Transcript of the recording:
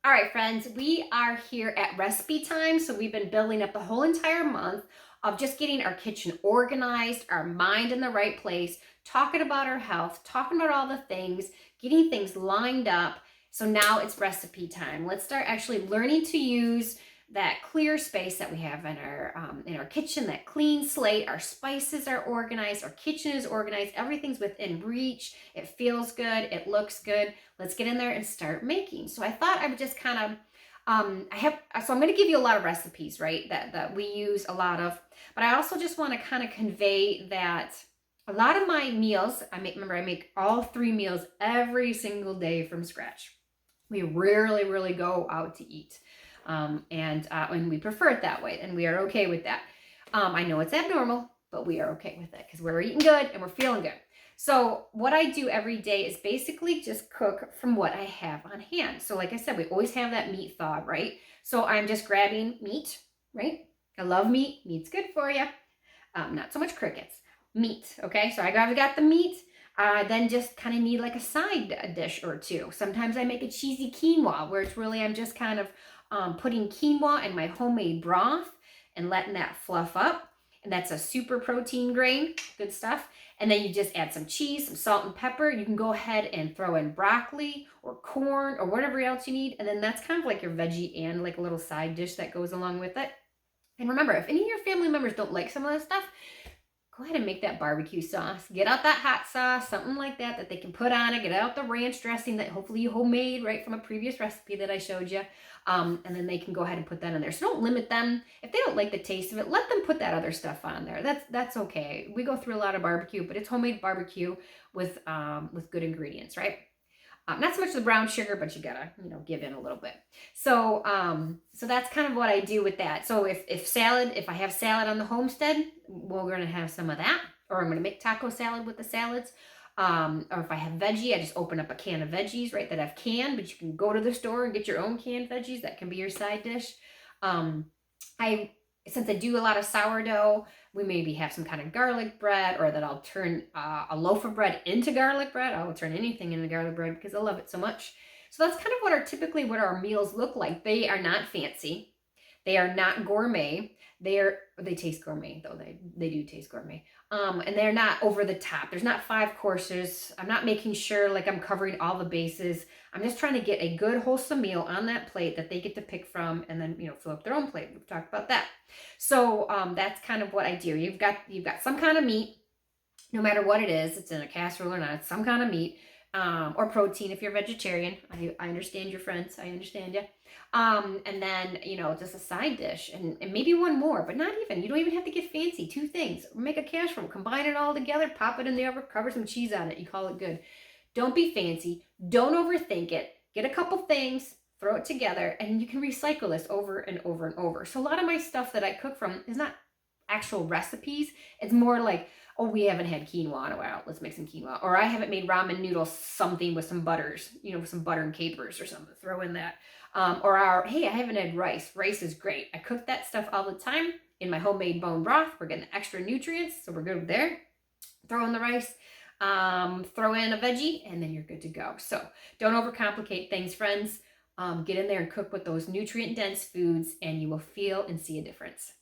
All right, friends, we are here at recipe time. So we've been building up the whole entire month of just getting our kitchen organized, our mind in the right place, talking about our health, talking about all the things, getting things lined up. So now it's recipe time. Let's start actually learning to use that clear space that we have in our kitchen, that clean slate. Our spices are organized, our kitchen is organized, everything's within reach. It feels good, it looks good. Let's get in there and start making. So I thought I would just kind of I'm going to give you a lot of recipes, right, that we use a lot of, but I also just want to kind of convey that a lot of my meals, I make all 3 meals every single day from scratch. We rarely go out to eat. And we prefer it that way, and we are okay with that. I know it's abnormal, but we are okay with it because we're eating good and we're feeling good. So what I do every day is basically just cook from what I have on hand. So like I said, we always have that meat thawed, right? So I'm just grabbing meat, right? I love meat. Meat's good for you. Not so much crickets. Meat, okay? So I've got the meat. Then just kind of need like a side dish or two. Sometimes I make a cheesy quinoa where it's really, I'm just kind of putting quinoa in my homemade broth and letting that fluff up. And that's a super protein grain, good stuff. And then you just add some cheese, some salt and pepper. You can go ahead and throw in broccoli or corn or whatever else you need. And then that's kind of like your veggie and like a little side dish that goes along with it. And remember, if any of your family members don't like some of this stuff, go ahead and make that barbecue sauce. Get out that hot sauce, something like that they can put on it. Get out the ranch dressing that hopefully you homemade, right, from a previous recipe that I showed you. And then they can go ahead and put that in there. So don't limit them. If they don't like the taste of it, let them put that other stuff on there. That's okay. We go through a lot of barbecue, but it's homemade barbecue with good ingredients, right? Not so much the brown sugar, but you gotta, give in a little bit. So, so that's kind of what I do with that. So if I have salad on the homestead, we're gonna have some of that, or I'm gonna make taco salad with the salads. Or if I have veggie, I just open up a can of veggies, right, that I've canned, but you can go to the store and get your own canned veggies. That can be your side dish. Since I do a lot of sourdough, we maybe have some kind of garlic bread, or that I'll turn a loaf of bread into garlic bread. I will turn anything into garlic bread because I love it so much. So that's kind of typically what our meals look like. They are not fancy. They are not gourmet. They taste gourmet though. They do taste gourmet. And they're not over the top. There's not 5 courses. I'm not making sure like I'm covering all the bases. I'm just trying to get a good wholesome meal on that plate that they get to pick from, and then fill up their own plate. We've talked about that. So that's kind of what I do. You've got some kind of meat, no matter what it is. It's in a casserole or not. It's some kind of meat. Or protein if you're vegetarian. I understand your friends. I understand you. And then, just a side dish and maybe one more, but not even. You don't even have to get fancy. 2 things. Make a casserole, combine it all together, pop it in the oven, cover some cheese on it. You call it good. Don't be fancy. Don't overthink it. Get a couple things, throw it together, and you can recycle this over and over and over. So a lot of my stuff that I cook from is not actual recipes. It's more like, oh, we haven't had quinoa in a while. Let's make some quinoa. Or I haven't made ramen noodles something with some butters, with some butter and capers or something. Throw in that. Hey, I haven't had rice. Rice is great. I cook that stuff all the time in my homemade bone broth. We're getting extra nutrients, so we're good there. Throw in the rice. Throw in a veggie, and then you're good to go. So don't overcomplicate things, friends. Get in there and cook with those nutrient-dense foods, and you will feel and see a difference.